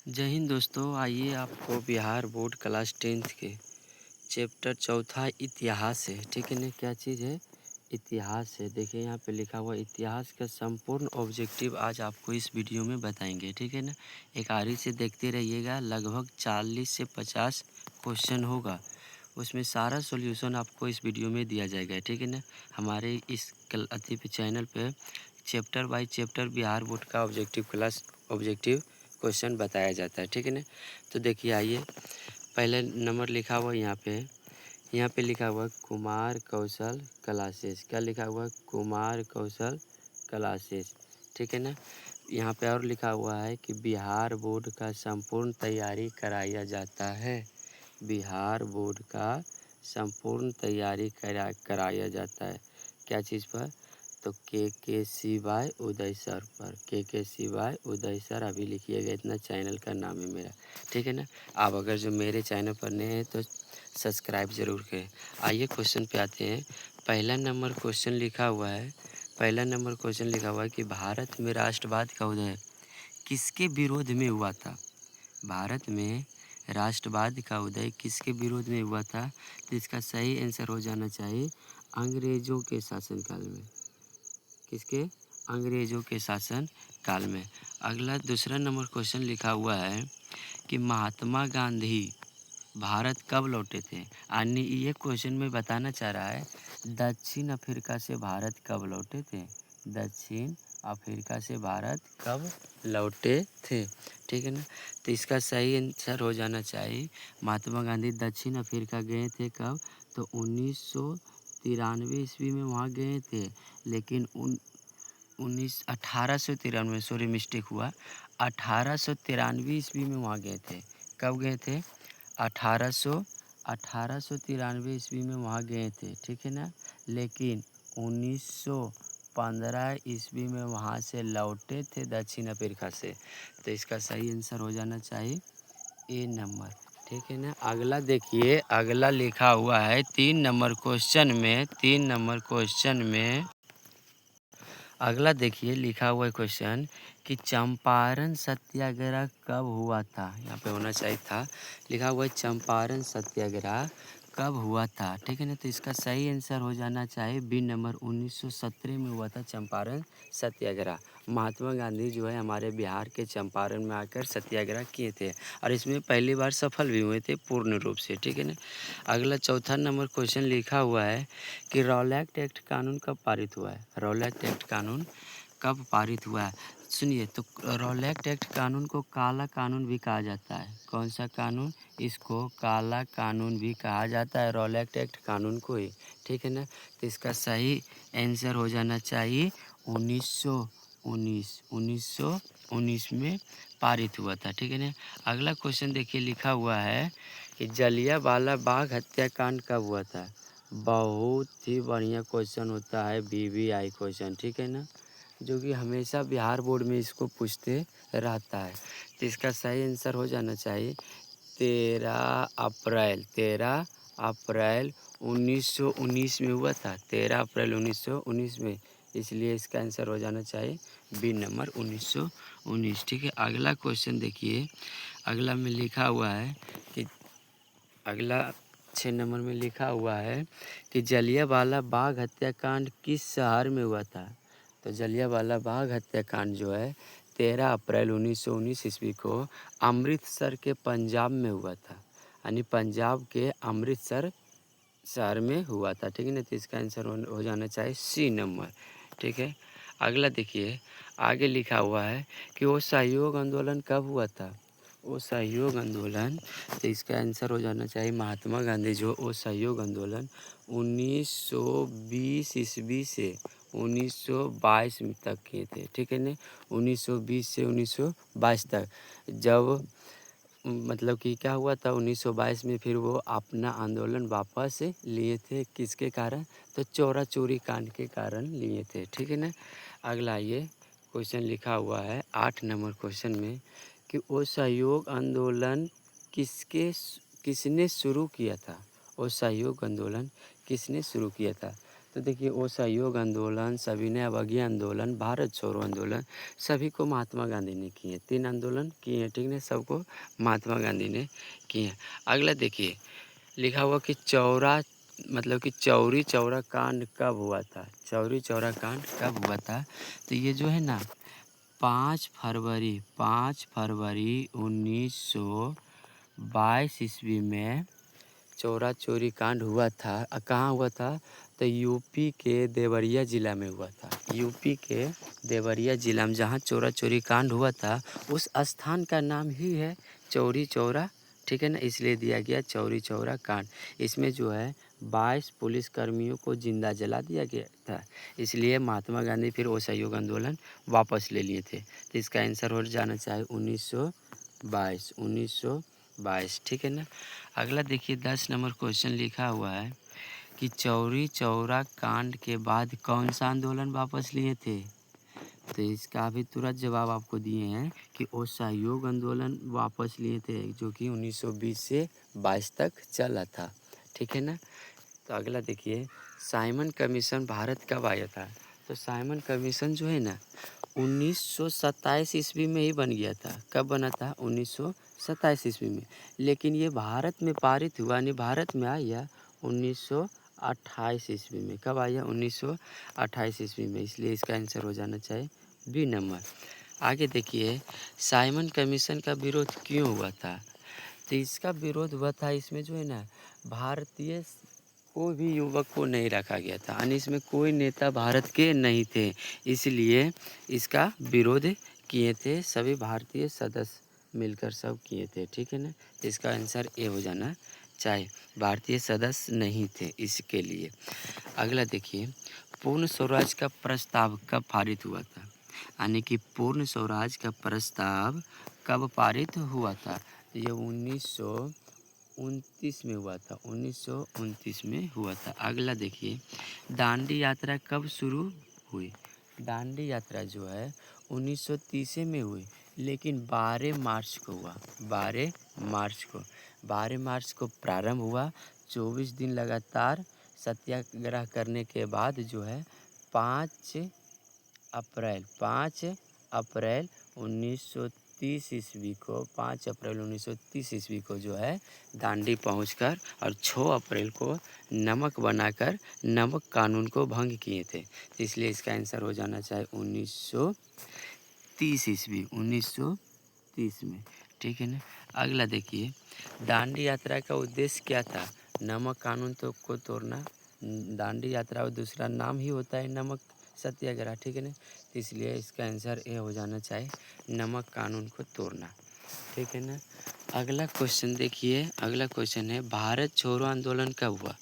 जय हिंद दोस्तों। आइए आपको बिहार बोर्ड क्लास 10th के चैप्टर चौथा इतिहास है। ठीक है ना, क्या चीज़ है? इतिहास है। देखिए यहाँ पे लिखा हुआ इतिहास का संपूर्ण ऑब्जेक्टिव आज आपको इस वीडियो में बताएंगे। ठीक है ना, एक आरी से देखते रहिएगा। लगभग 40 से 50 क्वेश्चन होगा, उसमें सारा सॉल्यूशन आपको इस वीडियो में दिया जाएगा। ठीक है ना, हमारे इस अति पे चैनल पे chapter by chapter Bihar board का ऑब्जेक्टिव क्वेश्चन बताया जाता है। ठीक है ना, तो देखिए आइए, पहले नंबर लिखा हुआ यहाँ पे लिखा हुआ कुमार कौशल क्लासेस। क्या लिखा हुआ? कुमार कौशल क्लासेस। ठीक है ना, यहाँ पे और लिखा हुआ है कि बिहार बोर्ड का संपूर्ण तैयारी कराया जाता है। बिहार बोर्ड का संपूर्ण तैयारी कराया जाता है। क्या चीज़ पर? तो के सिवाय उदय सर पर। के सिवाय उदय सर अभी लिखिएगा, इतना चैनल का नाम है मेरा। ठीक है ना, आप अगर जो मेरे चैनल पर नए हैं तो सब्सक्राइब जरूर करें। आइए क्वेश्चन पे आते हैं। पहला नंबर क्वेश्चन लिखा हुआ है कि भारत में राष्ट्रवाद का उदय किसके विरोध में हुआ था? भारत में राष्ट्रवाद का उदय किसके विरोध में हुआ था? तो इसका सही आंसर हो जाना चाहिए अंग्रेजों के शासनकाल में। किसके? अंग्रेजों के शासन काल में। अगला दूसरा नंबर क्वेश्चन लिखा हुआ है कि महात्मा गांधी भारत कब लौटे थे? यानी ये क्वेश्चन में बताना चाह रहा है दक्षिण अफ्रीका से भारत कब लौटे थे। दक्षिण अफ्रीका से भारत कब लौटे थे। ठीक है ना, तो इसका सही आंसर हो जाना चाहिए महात्मा गांधी दक्षिण अफ्रीका गए थे कब? तो 1993 ईस्वी में वहाँ गए थे। लेकिन 1893, सॉरी मिस्टेक हुआ, 1893 ईस्वी में वहाँ गए थे। कब गए थे? 1893 ईस्वी में वहाँ गए थे। ठीक है ना, लेकिन 1915 ईस्वी में वहाँ से लौटे थे दक्षिण अफ्रीका से। तो इसका सही आंसर हो जाना चाहिए ए नंबर। ठीक है ना, अगला देखिए, अगला लिखा हुआ है 3 नंबर क्वेश्चन में अगला देखिए लिखा हुआ है क्वेश्चन कि चंपारण सत्याग्रह कब हुआ था? यहाँ पे होना चाहिए था, लिखा हुआ है चंपारण सत्याग्रह कब हुआ था। ठीक है ना, तो इसका सही आंसर हो जाना चाहिए बी नंबर। 1917 में हुआ था चंपारण सत्याग्रह। महात्मा गांधी जो है हमारे बिहार के चंपारण में आकर सत्याग्रह किए थे और इसमें पहली बार सफल भी हुए थे पूर्ण रूप से। ठीक है ना, अगला चौथा नंबर क्वेश्चन लिखा हुआ है कि रॉलेट एक्ट कानून कब पारित हुआ है? रॉलेट एक्ट कानून कब पारित हुआ है? सुनिए, तो रॉलेट एक्ट कानून को काला कानून भी कहा जाता है। कौन सा कानून? इसको काला कानून भी कहा जाता है, रॉलेट एक्ट कानून को ही। ठीक है ना, तो इसका सही आंसर हो जाना चाहिए 1919 में पारित हुआ था। ठीक है ना, अगला क्वेश्चन देखिए लिखा हुआ है कि जलियांवाला बाग हत्याकांड कब हुआ था? बहुत ही बढ़िया क्वेश्चन होता है, वीवीआई क्वेश्चन। ठीक है ना, जो कि हमेशा बिहार बोर्ड में इसको पूछते रहता है। तो इसका सही आंसर हो जाना चाहिए 13 अप्रैल 1919 में हुआ था। 13 अप्रैल 1919 में, इसलिए इसका आंसर हो जाना चाहिए बी नंबर 1919। ठीक है, अगला क्वेश्चन देखिए, अगला में लिखा हुआ है कि अगला 6 नंबर में लिखा हुआ है कि जलियांवाला बाग हत्याकांड किस शहर में हुआ था? तो जलियांवाला बाग हत्याकांड जो है 13 अप्रैल 1919 ईस्वी को अमृतसर के पंजाब में हुआ था। यानी पंजाब के अमृतसर शहर में हुआ था। ठीक है ना, तो इसका आंसर हो जाना चाहिए सी नंबर। ठीक है, अगला देखिए, आगे लिखा हुआ है कि वो सहयोग आंदोलन कब हुआ था? वो सहयोग आंदोलन, तो इसका आंसर हो जाना चाहिए महात्मा गांधी जो वो सहयोग आंदोलन 1920 ईस्वी से 1922 तक किए थे। ठीक है ना, 1920 से 1922 तक। जब मतलब कि क्या हुआ था 1922 में, फिर वो अपना आंदोलन वापस लिए थे। किसके कारण? तो चौरा चोरी कांड के कारण लिए थे। ठीक है ना, अगला ये क्वेश्चन लिखा हुआ है 8 नंबर क्वेश्चन में कि वो सहयोग आंदोलन किसने शुरू किया था? वो सहयोग आंदोलन किसने शुरू किया था? तो देखिए असहयोग आंदोलन, सविनय अवज्ञा आंदोलन, भारत छोड़ो आंदोलन, सभी को महात्मा गांधी ने किए। 3 आंदोलन किए हैं, ठीक है, सबको महात्मा गांधी ने किए हैं। अगला देखिए लिखा हुआ कि मतलब कि चौरी चौरा कांड कब हुआ था। चौरी चौरा कांड कब हुआ था, तो ये जो है ना 5 फरवरी 1922 ईस्वी में चौरा चौरी कांड हुआ था। कहाँ हुआ था, तो यूपी के देवरिया ज़िला में हुआ था। यूपी के देवरिया ज़िला में जहाँ चौरा चौरी कांड हुआ था, उस स्थान का नाम ही है चौरी चौरा, ठीक है ना, इसलिए दिया गया चौरी चौरा कांड। इसमें जो है 22 पुलिसकर्मियों को जिंदा जला दिया गया था, इसलिए महात्मा गांधी फिर असहयोग आंदोलन वापस ले लिए थे। तो इसका आंसर हो जाना चाहिए 1922, ठीक है ना। अगला देखिए 10 नंबर क्वेश्चन लिखा हुआ है कि चौरी चौरा कांड के बाद कौन सा आंदोलन वापस लिए थे। तो इसका भी तुरंत जवाब आपको दिए हैं कि असहयोग आंदोलन वापस लिए थे, जो कि 1920 से 22 तक चला था, ठीक है ना। तो अगला देखिए साइमन कमीशन भारत कब आया था। तो साइमन कमीशन जो है ना 1927 ईस्वी में ही बन गया था। कब बना था, 1927 ईस्वी में। लेकिन ये भारत में पारित हुआ, नहीं भारत में आया 1928 ईस्वी में। कब आया, 1928 ईस्वी में, इसलिए इसका आंसर हो जाना चाहिए बी नंबर। आगे देखिए साइमन कमीशन का विरोध क्यों हुआ था। तो इसका विरोध हुआ था, इसमें जो है ना भारतीय कोई भी युवक को नहीं रखा गया था, यानी इसमें कोई नेता भारत के नहीं थे, इसलिए इसका विरोध किए थे सभी भारतीय सदस्य मिलकर सब किए थे, ठीक है ना। इसका आंसर ए हो जाना चाहिए, भारतीय सदस्य नहीं थे इसके लिए। अगला देखिए पूर्ण स्वराज का प्रस्ताव कब पारित हुआ था, यानी कि पूर्ण स्वराज का प्रस्ताव कब पारित हुआ था। ये 1929 में हुआ था, 1929 में हुआ था। अगला देखिए दांडी यात्रा कब शुरू हुई। दांडी यात्रा जो है 1930 में हुई, लेकिन 12 मार्च को हुआ। 12 मार्च को प्रारंभ हुआ। 24 दिन लगातार सत्याग्रह करने के बाद जो है 5 अप्रैल 1930 ईस्वी को 5 अप्रैल 1930 ईस्वी को जो है दांडी पहुंचकर और 6 अप्रैल को नमक बनाकर नमक कानून को भंग किए थे। तो इसलिए इसका आंसर हो जाना चाहिए 1930 ईस्वी, 1930 में, ठीक है ना। अगला देखिए दांडी यात्रा का उद्देश्य क्या था। नमक कानून तो को तोड़ना, दांडी यात्रा का दूसरा नाम ही होता है नमक सत्याग्रह, ठीक है ना। तो इसलिए इसका आंसर ए हो जाना चाहिए नमक कानून को तोड़ना, ठीक है ना। अगला क्वेश्चन देखिए, अगला क्वेश्चन है भारत छोड़ो आंदोलन कब हुआ।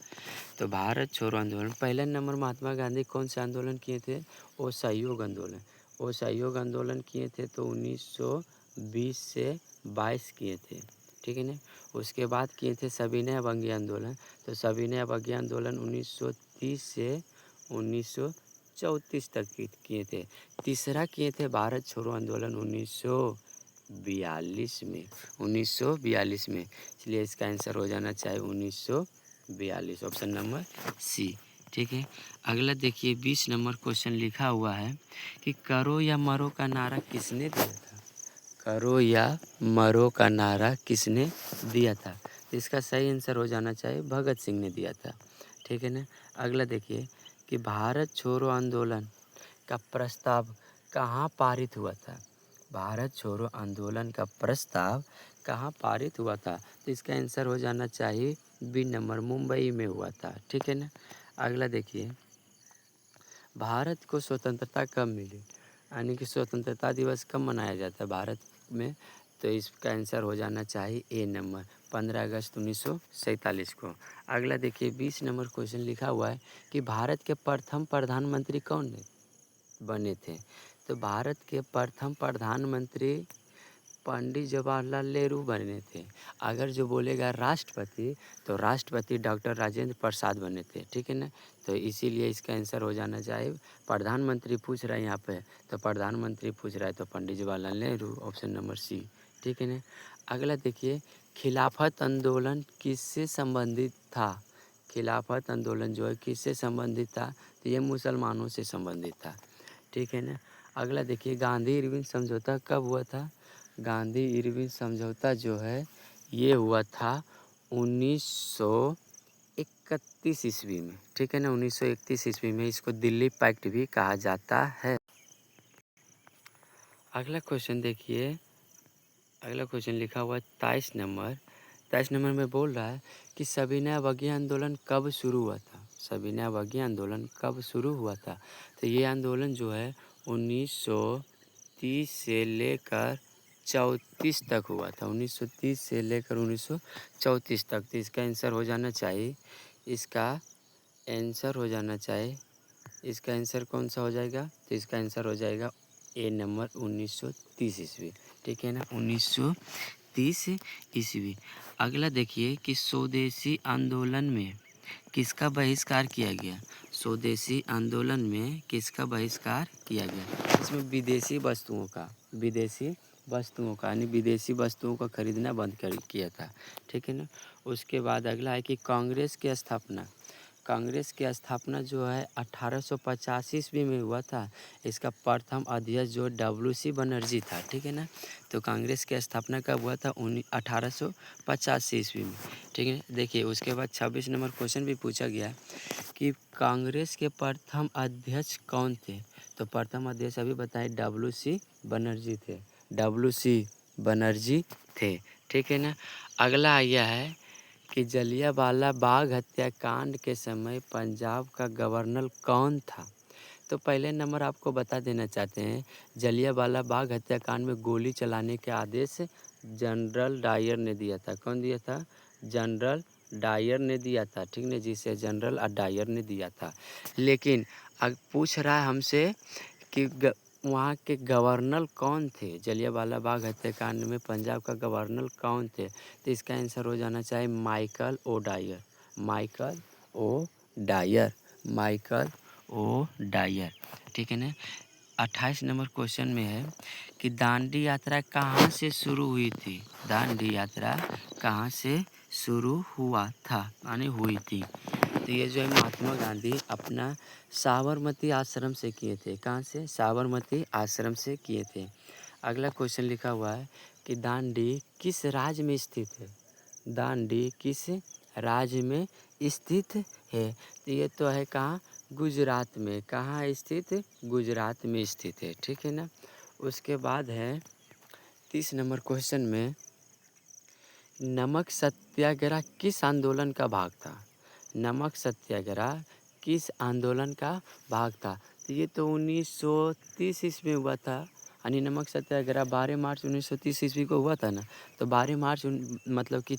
तो भारत छोड़ो आंदोलन पहला नंबर महात्मा गांधी कौन से आंदोलन किए थे, असहयोग आंदोलन। असहयोग आंदोलन किए थे तो 1920 से 22 किए थे, ठीक है ना। उसके बाद किए थे सविनय अवज्ञा आंदोलन। तो सविनय अवज्ञा आंदोलन 1930 से 1934 तक किए थे। तीसरा किए थे भारत छोड़ो आंदोलन 1942 में, 1942 में, इसलिए इसका आंसर हो जाना चाहिए 1942, ऑप्शन नंबर सी, ठीक है। अगला देखिए 20 नंबर क्वेश्चन लिखा हुआ है कि करो या मरो का नारा किसने दिया था। करो या मरो का नारा किसने दिया था। तो इसका सही आंसर हो जाना चाहिए भगत सिंह ने दिया था, ठीक है ना। अगला देखिए कि भारत छोड़ो आंदोलन का प्रस्ताव कहाँ पारित हुआ था। भारत छोड़ो आंदोलन का प्रस्ताव कहाँ पारित हुआ था। तो इसका आंसर हो जाना चाहिए बी नंबर, मुंबई में हुआ था, ठीक है ना। अगला देखिए भारत को स्वतंत्रता कब मिली, यानी कि स्वतंत्रता दिवस कब मनाया जाता है भारत में। तो इसका आंसर हो जाना चाहिए ए नंबर, 15 अगस्त 1947 को। अगला देखिए 20 नंबर क्वेश्चन लिखा हुआ है कि भारत के प्रथम प्रधानमंत्री कौन बने थे। तो भारत के प्रथम प्रधानमंत्री पंडित जवाहरलाल नेहरू बने थे। अगर जो बोलेगा राष्ट्रपति, तो राष्ट्रपति डॉक्टर राजेंद्र प्रसाद बने थे, ठीक है ना। तो इसीलिए इसका आंसर हो जाना चाहिए, प्रधानमंत्री पूछ रहा है यहाँ पे, तो प्रधानमंत्री पूछ रहा है तो Pandit Jawaharlal Nehru, option number C, ठीक है ना। अगला देखिए खिलाफत आंदोलन किससे संबंधित था। खिलाफत आंदोलन जो है किससे संबंधित था, तो ये मुसलमानों से संबंधित था, ठीक है ना। अगला देखिए, गांधी इरविन समझौता कब हुआ था। गांधी इरविन समझौता जो है ये हुआ था 1931 ईस्वी में, ठीक है ना, 1931 ईस्वी में। इसको दिल्ली पैक्ट भी कहा जाता है। अगला क्वेश्चन देखिए, अगला क्वेश्चन लिखा हुआ है 23 नंबर। 23 नंबर में बोल रहा है कि सविनय अवज्ञा आंदोलन कब शुरू हुआ था। सविनय अवज्ञा आंदोलन कब शुरू हुआ था, तो ये आंदोलन जो है 1930 से लेकर 34 तक हुआ था। 1930 से लेकर 1934 तक। तो इसका आंसर हो जाना चाहिए, इसका आंसर हो जाना चाहिए, इसका आंसर कौन सा हो जाएगा, तो इसका आंसर हो जाएगा ए नंबर 1930 ईस्वी, ठीक है ना, 1930 ईस्वी। अगला देखिए कि स्वदेशी आंदोलन में किसका बहिष्कार किया गया। स्वदेशी आंदोलन में किसका बहिष्कार किया गया। इसमें विदेशी वस्तुओं का यानी विदेशी वस्तुओं का खरीदना बंद कर किया था, ठीक है ना। उसके बाद अगला है कि कांग्रेस की स्थापना। कांग्रेस की स्थापना जो है 1885 ईस्वी में हुआ था। इसका प्रथम अध्यक्ष जो WC बनर्जी था, ठीक है ना। तो कांग्रेस की स्थापना कब हुआ था, 1885 ईस्वी में, ठीक है। देखिए उसके बाद 26 नंबर क्वेश्चन भी पूछा गया कि कांग्रेस के प्रथम अध्यक्ष कौन थे। तो प्रथम अध्यक्ष अभी बताए WC बनर्जी थे, WC बनर्जी थे, ठीक है ना। अगला आया है कि जलियांवाला बाग हत्याकांड के समय पंजाब का गवर्नर कौन था। तो पहले नंबर आपको बता देना चाहते हैं, जलियांवाला बाग हत्याकांड में गोली चलाने के आदेश जनरल डायर ने दिया था। कौन दिया था, जनरल डायर ने दिया था, ठीक है, जिसे जनरल डायर ने दिया था। लेकिन अब पूछ रहा है हमसे कि वहाँ के गवर्नर कौन थे, जलियांवाला बाग हत्याकांड में पंजाब का गवर्नर कौन थे। तो इसका आंसर हो जाना चाहिए Michael O'Dwyer, Michael O'Dwyer, Michael O'Dwyer, ठीक है ना। 28 नंबर क्वेश्चन में है कि दांडी यात्रा कहाँ से शुरू हुई थी। दांडी यात्रा कहाँ से शुरू हुआ था यानी हुई थी। तो ये जो है महात्मा गांधी अपना साबरमती आश्रम से किए थे। कहाँ से, साबरमती आश्रम से किए थे। अगला क्वेश्चन लिखा हुआ है कि दांडी किस राज्य में स्थित है। दांडी किस राज्य में स्थित है। तो ये तो है कहाँ, गुजरात में। कहाँ स्थित, गुजरात में स्थित है, ठीक है ना। उसके बाद है 30 नंबर क्वेश्चन में, नमक सत्याग्रह किस आंदोलन का भाग था। नमक सत्याग्रह किस आंदोलन का भाग था। तो ये तो 1930 ईस्वी में हुआ था, यानी नमक सत्याग्रह 12 मार्च 1930 ईस्वी को हुआ था ना। तो 12 मार्च मतलब कि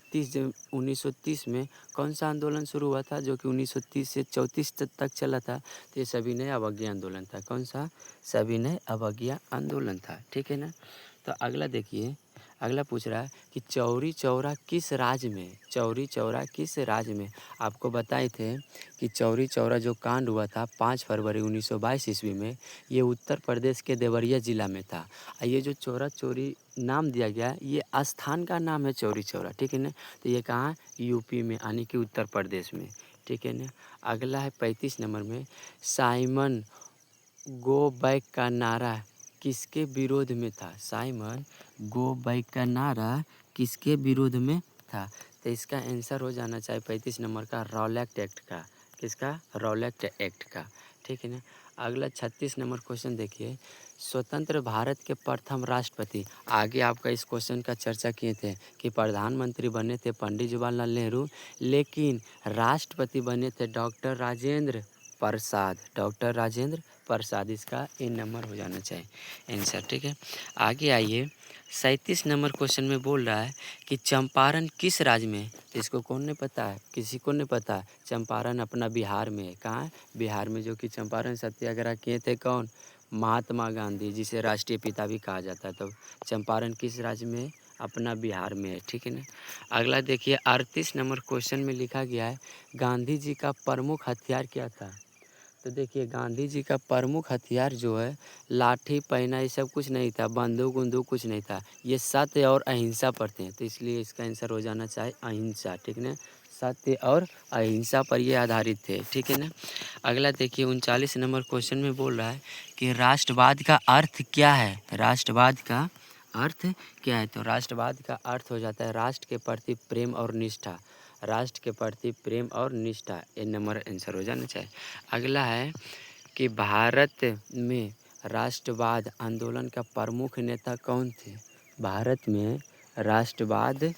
1930 में कौन सा आंदोलन शुरू हुआ था, जो कि 1930 से 34 तक चला था। तो ये सविनय अवज्ञा आंदोलन था। कौन सा, सविनय अवज्ञा आंदोलन था, ठीक है ना। तो अगला देखिए, अगला पूछ रहा है कि चौरी चौरा किस राज्य में। चौरी चौरा किस राज्य में। आपको बताए थे कि चौरी चौरा जो कांड हुआ था 5 फरवरी 1922 ईस्वी में, ये उत्तर प्रदेश के देवरिया ज़िला में था। ये जो चौरा चौरी नाम दिया गया, ये स्थान का नाम है चौरी चौरा, ठीक है ना। तो ये कहाँ, यूपी में यानी कि उत्तर प्रदेश में, ठीक है ना। अगला है 35 नंबर में, साइमन गो बैक का नारा किसके विरोध में था। साइमन गो बैक का नारा किसके विरोध में था। तो इसका आंसर हो जाना चाहिए 35 नंबर का रॉलेट एक्ट का। किसका, रॉलेट एक्ट का, ठीक है ना। अगला 36 नंबर क्वेश्चन देखिए, स्वतंत्र भारत के प्रथम राष्ट्रपति। आगे आपका इस क्वेश्चन का चर्चा किए थे कि प्रधानमंत्री बने थे पंडित जवाहरलाल नेहरू, लेकिन राष्ट्रपति बने थे डॉक्टर राजेंद्र प्रसाद, डॉक्टर राजेंद्र प्रसाद। इसका ए नंबर हो जाना चाहिए आंसर, ठीक है। आगे आइए, 37 नंबर क्वेश्चन में बोल रहा है कि चंपारण किस राज्य में है। तो इसको कौन नहीं पता है, किसी को नहीं पता है। चंपारण अपना बिहार में है। कहाँ है, बिहार में। जो कि चंपारण सत्याग्रह किए थे कौन, महात्मा गांधी, जिसे राष्ट्रीय पिता भी कहा जाता है। तो चंपारण किस राज्य में है, अपना बिहार में है, ठीक है ना। अगला देखिए 38 नंबर क्वेश्चन में लिखा गया है, गांधी जी का प्रमुख हथियार क्या था। तो देखिए गांधी जी का प्रमुख हथियार जो है, लाठी पैना ये सब कुछ नहीं था, बंदूक उंदूक कुछ नहीं था। ये सत्य और अहिंसा पर थे। तो इसलिए इसका आंसर हो जाना चाहिए अहिंसा, ठीक है ना। सत्य और अहिंसा पर ये आधारित थे, ठीक है ना। अगला देखिए 39 नंबर क्वेश्चन में बोल रहा है कि राष्ट्रवाद का अर्थ क्या है। राष्ट्रवाद का अर्थ क्या है? तो राष्ट्रवाद का अर्थ हो जाता है राष्ट्र के प्रति प्रेम और निष्ठा। राष्ट्र के प्रति प्रेम और निष्ठा, ये नंबर आंसर हो जाना चाहिए। अगला है कि भारत में राष्ट्रवाद आंदोलन का प्रमुख नेता कौन थे। भारत में राष्ट्रवाद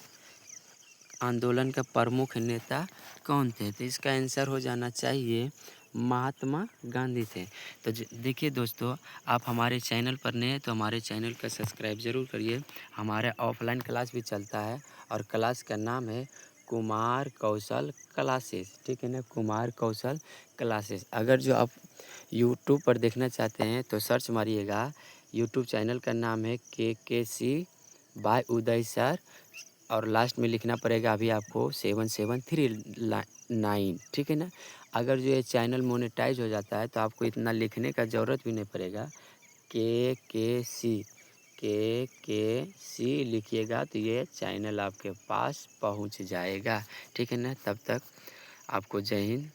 आंदोलन का प्रमुख नेता कौन थे? तो इसका आंसर हो जाना चाहिए महात्मा गांधी थे। तो देखिए दोस्तों, आप हमारे चैनल पर नए हैं तो हमारे चैनल का सब्सक्राइब ज़रूर करिए। हमारा ऑफलाइन क्लास भी चलता है और क्लास का नाम है कुमार कौशल क्लासेस, ठीक है ना, कुमार कौशल क्लासेस। अगर जो आप यूट्यूब पर देखना चाहते हैं तो सर्च मारिएगा, यूट्यूब चैनल का नाम है KKC बाय उदय सर, और लास्ट में लिखना पड़ेगा अभी आपको 7739, ठीक है ना। अगर जो ये चैनल मोनेटाइज हो जाता है तो आपको इतना लिखने का ज़रूरत भी नहीं पड़ेगा। KKC लिखिएगा तो ये चैनल आपके पास पहुंच जाएगा, ठीक है ना। तब तक आपको जय हिंद।